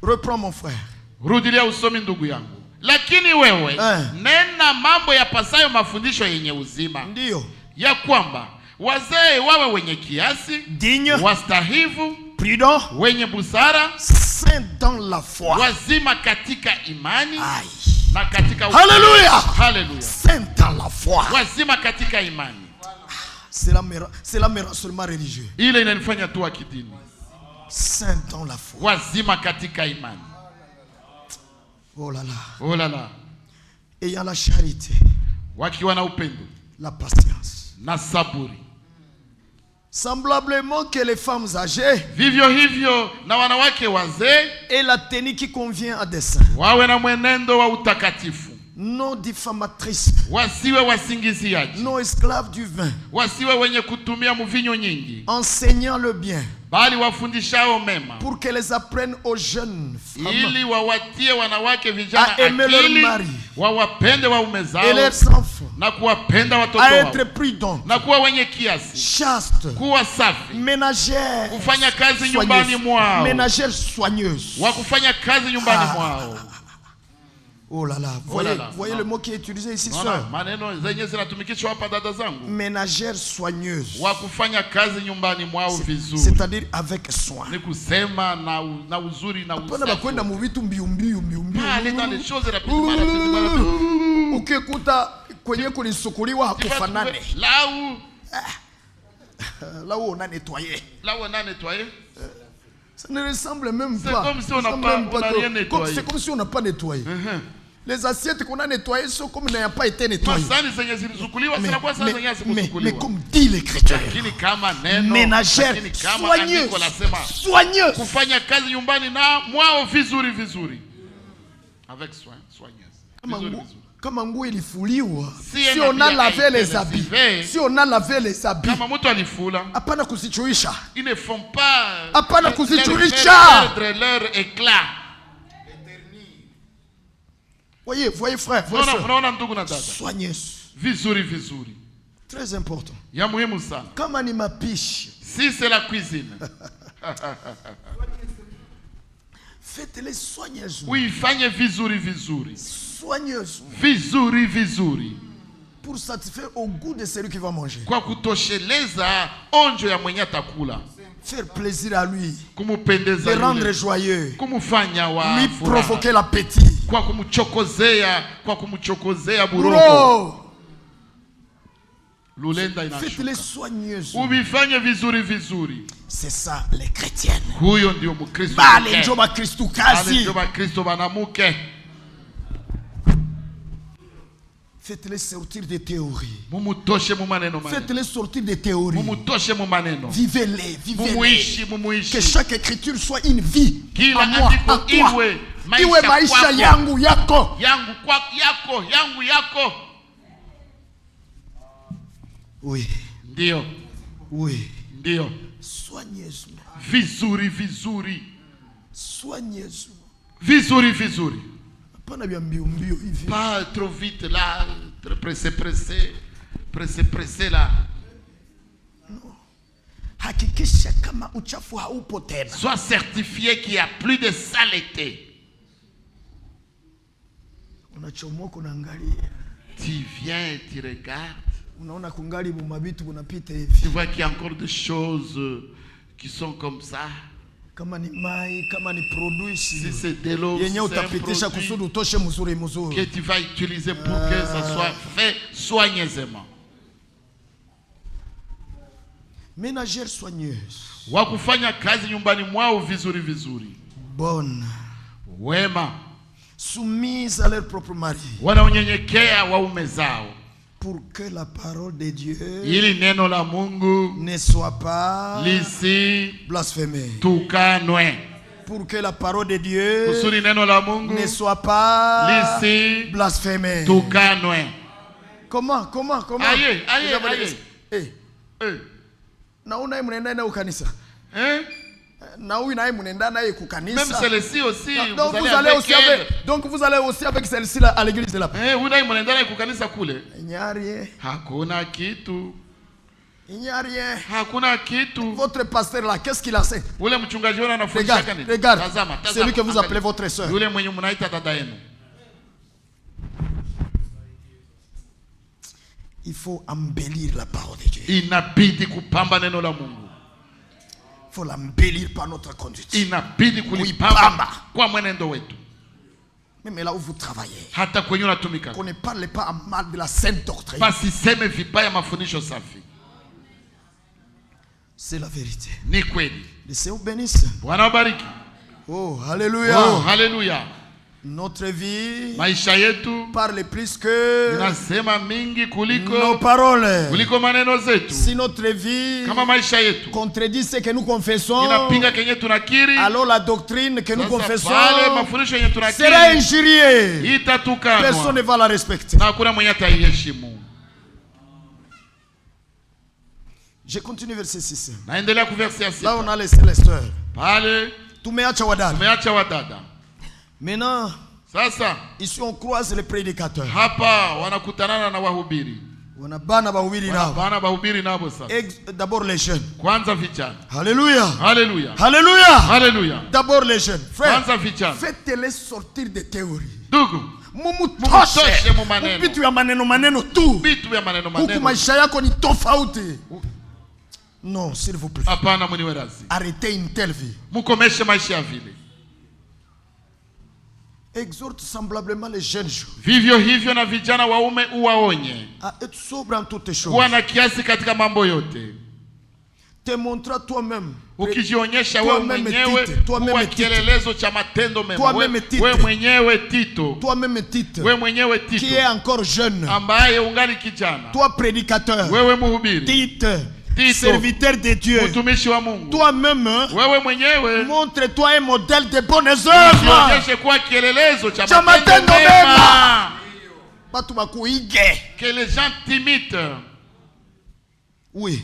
Reprends mon frère. Rudilia usomi ndugu yangu. Lakini wewe nena mambo yapasayo mafundisho yenye uzima. Ndio. Ya kwamba wazee wawe wenye kiasi, digne, wastahivu, prudent, wenye busara, saint dans la foi, wazima katika imani, aïe, na katika Alléluia. Hallelujah. Saint dans la foi. Wazima katika imani. C'est la seulement religieux. Ile inanifanya tu akidini. Saint dans la foi. Wazima katika imani. Oh là là. Oh là là. Ayant la charité, wakiwa na upendo, la patience, na saburi. Semblablement que les femmes âgées, vivyo hivyo na wanawake wazee, et la tenue qui convient à des saints, wawe na mwenendo wa utakatifu, non diffamatrice, wasiwe wasingiziaji, non esclaves du vin, wasiwe wenye kutumia mvinyo nyingi, enseignant le bien, bali wafundishao mema, pour que les apprennent aux jeunes femmes, ili wawatie wanawake vijana akili, wawapende waume zao, et leurs enfants, na kuwapenda watoto à wao, être prudents, na kuwa wenye kiasi, chaste, kuwa safi, ménagères, kufanya kazi nyumbani mwao, ménagères soigneuses, wa kufanya kazi nyumbani mwao. Oh là là, voyez le mot qui est utilisé ici, sœur. Ménagère soigneuse. C'est-à-dire avec soin. Ukikuta kwenye kulisukuliwa hakufanane. Là où on a nettoyé. Ça ne ressemble même pas. C'est comme si on n'a pas rien nettoyé. C'est comme si on n'a pas nettoyé. Les assiettes qu'on a nettoyées sont comme n'ayant pas été nettoyées. Mais comme dit l'Écriture, ménagère soigneuse. Soigneuse. Avec soin, soigneuse. Kama nguo ilifuliwa, si on a lavé les habits, si on a lavé les habits, hapana kuzichuisha. Ils ne font pas hapana kuzichuisha leur éclat. Voyez frère, soigneuse. Vizuri. Très important. Ya muhimu sana. Kama ni mapishi, si c'est la cuisine, faites-les soigneusement. Oui, fanye vizuri. Soigneusement. Vizuri. Pour satisfaire au goût de celui qui va manger. Kwa kutosheleza onjo ya mwenye atakula. Faire plaisir à lui. Kumupendeza le rendre joyeux. Kumufanya wa lui provoquer l'appétit. Kwa kumuchokozea buroko. Lulenda inashuka. Faites-les soigneusement. Ubifanye vizuri. C'est ça les chrétiennes. Huyo ndio mkristo. Bale njoba Kristo kazi. Bale njoba Kristo banamuke. Faites-les sortir des théories. Faites-les sortir des théories. Vivez-les. Que chaque écriture soit une vie. À moi, à toi. Iwe maisha yangu yako. Yako. Oui. Ndio. Oui. Ndio. Soigneusement. Vizuri. Soigneusement. Vizuri. Pas trop vite là, pressé là. Non. Hakikisha kama uchafu haupo tena. Sois certifié qu'il n'y a plus de saleté. Unachomoka unaangalia. Tu viens, tu regardes. Unaona kungali mumabitu kunapita hivi. Tu vois qu'il y a encore des choses qui sont comme ça. Kama ni mai, kama ni produit, si c'est de l'eau, yenye utapitisha kusudi utoshe mzuri. Que tu vas utiliser pour que ça soit fait soigneusement. Ménagère soigneuse. Wakufanya kazi nyumbani mwao vizuri. Bonne. Wema. Soumise à leur propre mari. Wanaonyenyekea waume zao. Pour que la parole de Dieu ili neno la Mungu ne soit pas blasphémée. Tukanwe. Pour que la parole de Dieu kusudi neno la Mungu ne soit pas blasphémée. Tukanwe. Comment? Aye. Na una mnaenda na ukanisa. Na huyu naye mnaenda naye kukanisa. Même celle-ci aussi. Donc vous allez aussi avec celle-ci là à l'église de la paix. Huyu naye mnaenda naye kukanisa kule. Nyari. Hakuna kitu. Il n'y a rien. Hakuna kitu. Votre pasteur là, qu'est-ce qu'il a fait? Regarde, regarde. C'est lui que vous appelez votre soeur. Il faut embellir la parole de Dieu. Il faut l'embellir par notre conduite. Même là où vous travaillez, qu'on ne parle pas à mal de la sainte doctrine. C'est la vérité. Le Seigneur bénisse. Oh, alléluia. Oh, alléluia. Notre vie maisha yetu parle plus que inasema mingi kuliko nos paroles. Kuliko maneno zetu. Si notre vie kama maisha yetu contredit ce que nous confessons, inapinga kenye tunakiri, alors la doctrine que nous confessons mafundisho yenye tunakiri sera injuriée. Itatukanwa. Personne ne va la respecter. Na hakuna mwenye ataiheshimu. Je continue verset 6. Naendelea ku verset 6. Là on a laissé les sœurs. Pale tumeacha wadada. Tumeacha wadada. Maintenant, sasa ici on croise les prédicateurs. Hapa wanakutanana na wahubiri. Wanabana bahubiri nao. Wanabana bahubiri nao sasa. D'abord les jeunes. Kwanza vijana. Alléluia. Alléluia. Alléluia. Alléluia. D'abord les jeunes. Frère, kwanza vijana. Faites-les sortir des théories. Ndugu, mumutoshe mu maneno. Vitu ya maneno tu. Vitu ya maneno. Huku maisha yako ni tofauti. Non, s'il vous plaît. Hapana mniwe razi. Arrêtez une telle vie. Mukomeshe maisha ya vile. Exhorte semblablement les jeunes gens. Vivyo hivyo na vijana waume uwaonye. À être sobre en toutes choses. Kuwa na kiasi katika mambo yote. Te montra toi-même. Ukijionyesha wewe mwenyewe kuwa kielelezo cha matendo mema. Wewe mwenyewe Tito. Toi-même Tito. Wewe mwenyewe Tito. Qui est encore jeune. Ambaye ungali kijana. Toi prédicateur. Wewe mhubiri. Tito. Serviteur de Dieu. Toi-même, montre-toi un modèle de bonnes œuvres. Que les gens t'imitent. Oui.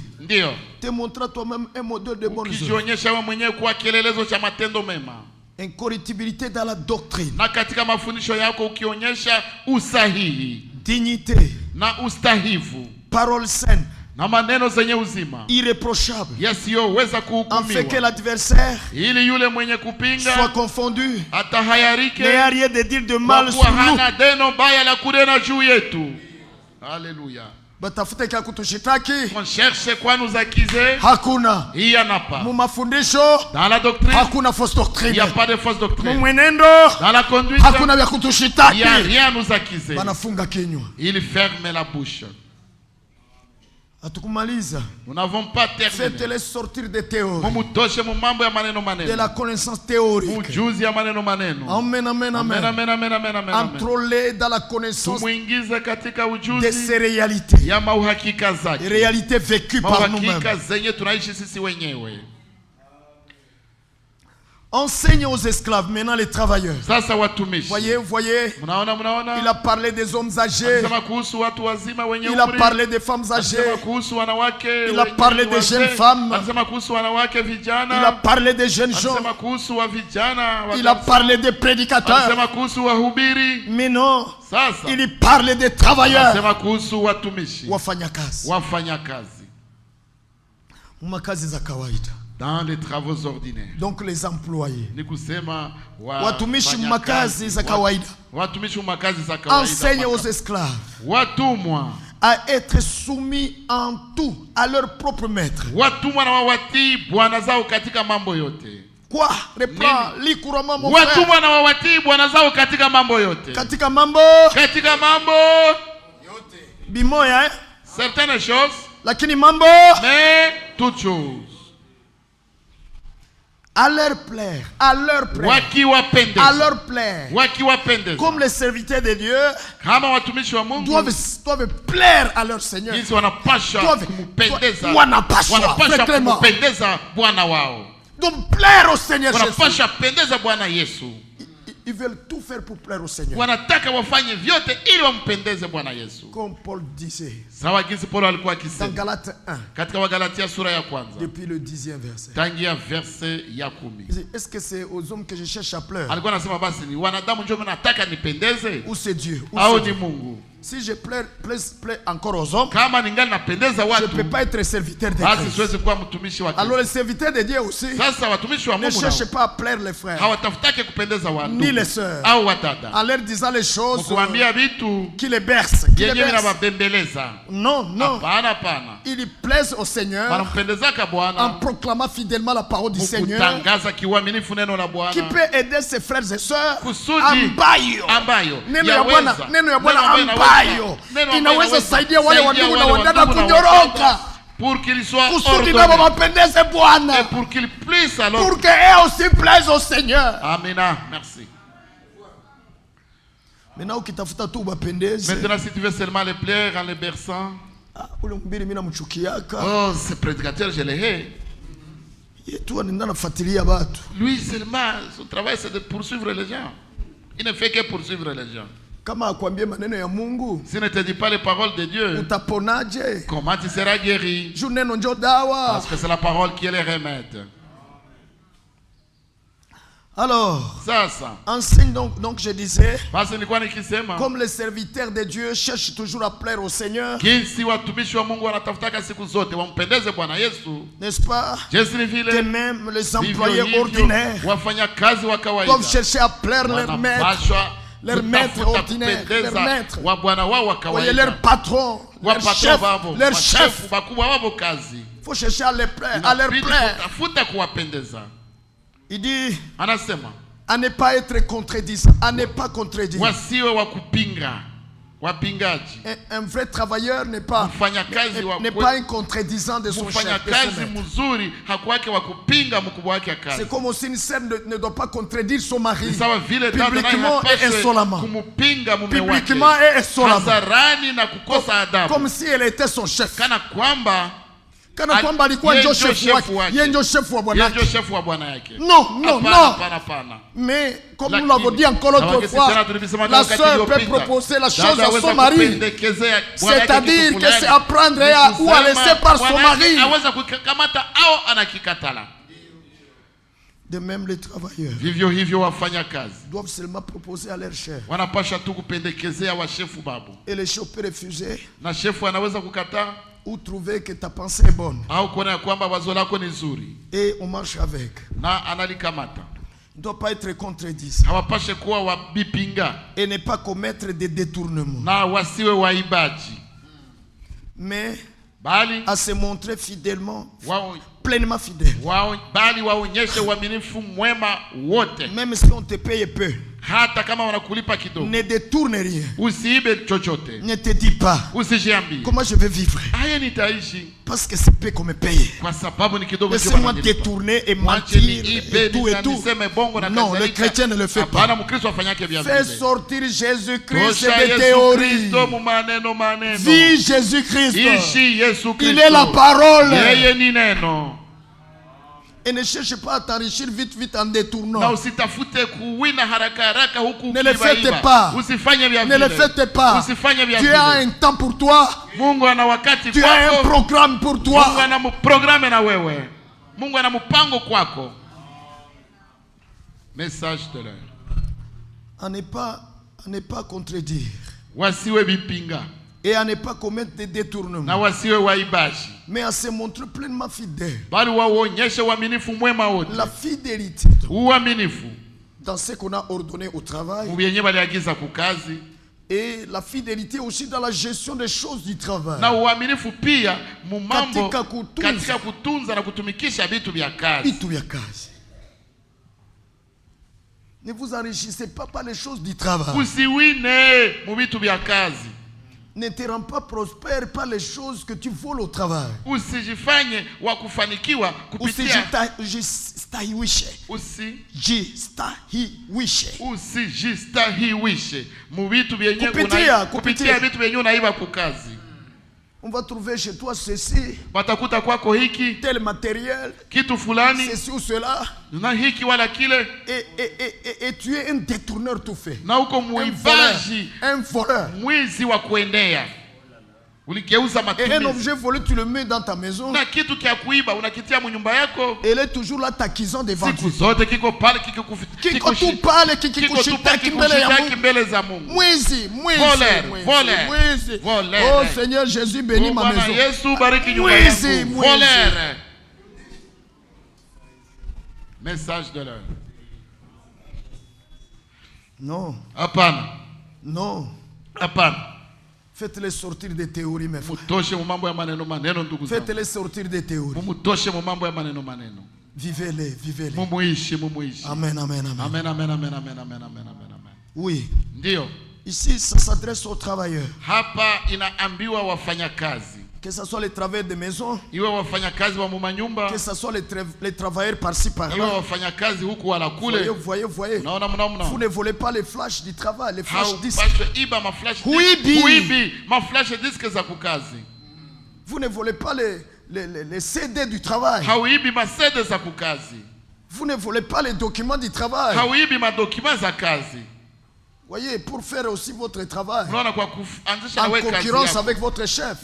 Te montre toi-même un modèle de bonnes œuvres. Incorruptibilité dans la doctrine. Dignité. Parole saine. Na maneno zenye uzima irréprochable yasiyoweza kuhukumiwa, en fait que l'adversaire ili yule mwenye kupinga soit confondu, atahayarike, n'ait rien de dire de mal sur nous, hana neno baya la kunena juu yetu. Alléluia. Batafute kia kutushitaki, on cherche kwa nous accuser, hakuna. Il y en a pas. Mu mafundisho, dans la doctrine, hakuna fausse doctrine. Il y a pas de fausse doctrine. Mu mwenendo, dans la conduite, hakuna vya kutushitaki. Il y a rien à nous accuser. Banafunga kinywa. Il ferme la bouche. Nous n'avons pas terminé. Faites-les sortir des théories. De la connaissance théorique. Amen, amen, amen. Entrez-les dans la connaissance de ces réalités. Les réalités vécues par nous-mêmes. Enseigne aux esclaves, maintenant les travailleurs. Voyez, il a parlé des hommes âgés. Il a parlé des femmes âgées. Il a parlé des jeunes femmes. Il a parlé des jeunes gens. Il a parlé des prédicateurs. Mais non, il parle des travailleurs. Dans les travaux ordinaires. Donc les employés. Watumishi makazi za kawaida. Enseigne aux esclaves. Watumwa. À être soumis en tout à leur propre maître. Watumwa na wawati bwana zao katika mambo yote. Quoi? Reprends, lis couramment mon frère. Watumwa na wawati bwana zao katika mambo yote. Katika mambo yote. Bimoya, certaines choses. Lakini mambo. Mais toutes choses. À leur plaire, à leur plaire, à leur plaire, comme les serviteurs de Dieu doivent plaire à leur Seigneur, doivent plaire au Seigneur Jésus. Ils veulent tout faire pour plaire au Seigneur. Comme Paul disait dans Galates 1, depuis le 10e verset. Est-ce que c'est aux hommes que je cherche à plaire? Ou c'est Dieu? Si je plais encore aux hommes, kama ningali napendeza watu, je ne peux pas être serviteur de Christ. siwezi kuwa mtumishi wa Kristo. Alors les serviteurs de Dieu aussi, sasa watumishi wa ne Mungu cherchez pas à plaire les frères, hawatafutake kupendeza watu ni les sœurs, au wadada, en leur disant les choses kuambia vitu qui les bercent, yenyewe vinawabembeleza. Non, non. Hapana. Ils plaisent au Seigneur wanampendezaka Bwana en proclamant fidèlement la parole du Seigneur, kutangaza kiuaminifu neno la Bwana, qui peut aider ses frères et sœurs kusudi ambayo neno ya Bwana ambayo inaweza saidia wale wandugu na wadada kunyoroka, pour qu'il soit kusudi nabo wapendeze Bwana, et pour qu'il puisse alors, pour que eux aussi plaisent au Seigneur. Amen. Merci. Maintenant ukitafuta tu bapendeze, maintenant si tu veux seulement les plaire en les berçant, ule mbiri mimi namchukiaka, ce prédicateur je le hais. Lui seulement, son travail c'est de poursuivre les gens. Il ne fait que poursuivre les gens. S'il ne te dit pas les paroles de Dieu, comment tu seras guéri? Parce que c'est la parole qui est le remède. Alors, enseigne donc je disais, comme les serviteurs de Dieu cherchent toujours à plaire au Seigneur, n'est-ce pas, que même les employés ordinaires doivent chercher à plaire leur maître ordinaire, leur maître, leur patron, leur chef. Il faut chercher à leur plaire. Il dit à ne pas être contredisant, à ne pas contredire. Un vrai travailleur n'est pas un contredisant de son chef. C'est comme aussi une sœur ne doit pas contredire son mari publiquement et insolemment. Publiquement et insolemment. Comme si elle était son chef. Kana kwamba alikuwa ndio chef wake, yeye ndio chef wa bwana yake. Non. Mais comme nous l'avons dit encore l'autre fois, la sœur peut proposer la chose à son mari, c'est-à-dire que c'est à prendre ou à laisser par son mari. De même les travailleurs doivent seulement proposer à leur chef. Et le chef peut refuser ou trouver que ta pensée est bonne. Et on marche avec. Ne doit pas être contredit. Et ne pas commettre des détournements. Mais à se montrer fidèlement, pleinement fidèle. Même si on te paye peu, ne détourne rien. Ne te dis pas comment je vais vivre, parce que c'est peu qu'on me paye. Laissez-moi détourner et mentir et tout. Non, le chrétien ne le fait pas. Fais sortir Jésus-Christ des théories. Vis Jésus-Christ. Il est la parole. Et ne cherche pas à t'enrichir vite en détournant. Ne le faites pas. Ne le faites pas. Dieu a un temps pour toi. Dieu a un programme pour toi. Message de l'heure. À ne pas contredire. Et à ne pas commettre des détournements. Mais à se montrer pleinement fidèle. La fidélité dans ce qu'on a ordonné au travail. Et la fidélité aussi dans la gestion des choses du travail. Ne vous enrichissez pas par les choses du travail. Ne te rends pas prospère par les choses que tu voles au travail. On va trouver chez toi ceci, tel matériel, ceci ou cela, et tu es un détourneur tout fait, un voleur. Et un objet volé, tu le mets dans ta maison. Elle est toujours là, t'accusant devant Dieu. Kiko tout parle, kiko shita kimbele ya Mungu. Mwizi. Oh Seigneur Jésus, bénis ma maison. Mwizi. Message de l'heure. Non. Apana. Non. Apana. Faites-les sortir des théories, mes frères. Faites-les sortir des théories. Vivez-les. Amen. Oui. Ici, ça s'adresse aux travailleurs. Que ce soit les travailleurs de maison, que ce soit les travailleurs par-ci par-là. Voyez. Vous ne volez pas les flashs du travail, les flashs disques. Vous ne volez pas les CD du travail. Vous ne volez pas les documents du travail. Voyez, pour faire aussi votre travail en concurrence avec votre chef.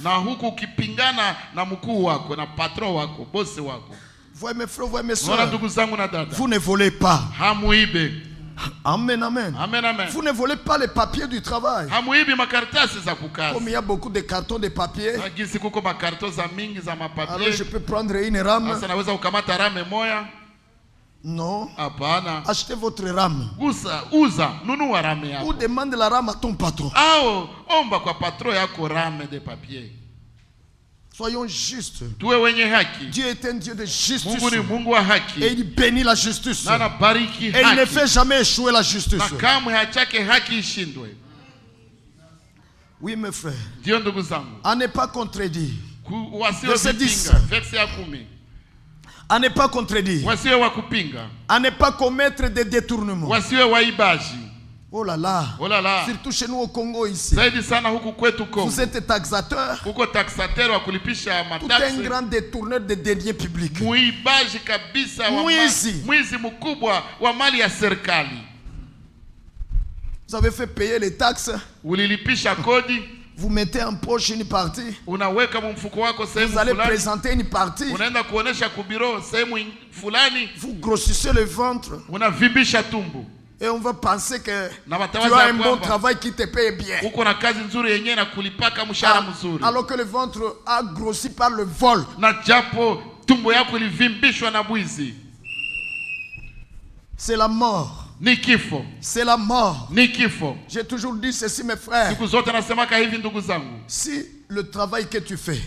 Voyez mes frères, voyez mes soeurs, vous ne volez pas. Amen. Vous ne volez pas les papiers du travail. Comme il y a beaucoup de cartons de papier, alors je peux prendre une rame. Non. Achetez votre rame. Ou demande la rame à ton patron. Soyons justes. Dieu est un Dieu de justice. Et il bénit la justice. Et il ne fait jamais échouer la justice. Oui, mes frères. À ne pas contredire. Verset 10. À ne pas contredire. À ne pas commettre des détournements. Oh là là. Surtout chez nous au Congo ici. Vous êtes taxateur. Tout un grand détourneur de deniers publics. Vous avez fait payer les taxes. Vous mettez en poche une partie. Vous allez présenter une partie. Vous grossissez le ventre. Et on va penser que tu as un bon travail qui te paye bien. Alors que le ventre a grossi par le vol. C'est la mort. C'est la mort. J'ai toujours dit ceci, mes frères. Si le travail que tu fais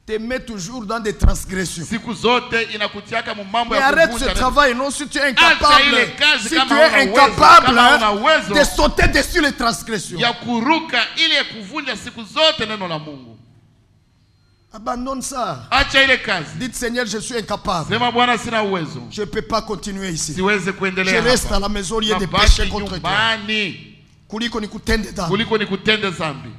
te met toujours dans des transgressions, mais arrête ce travail, non, si tu es incapable, de sauter dessus les transgressions. Abandonne ça. Dites Seigneur, je suis incapable. Je ne peux pas continuer ici. Je reste à la maison au lieu de pécher contre toi. Kuliko nikutende dhambi.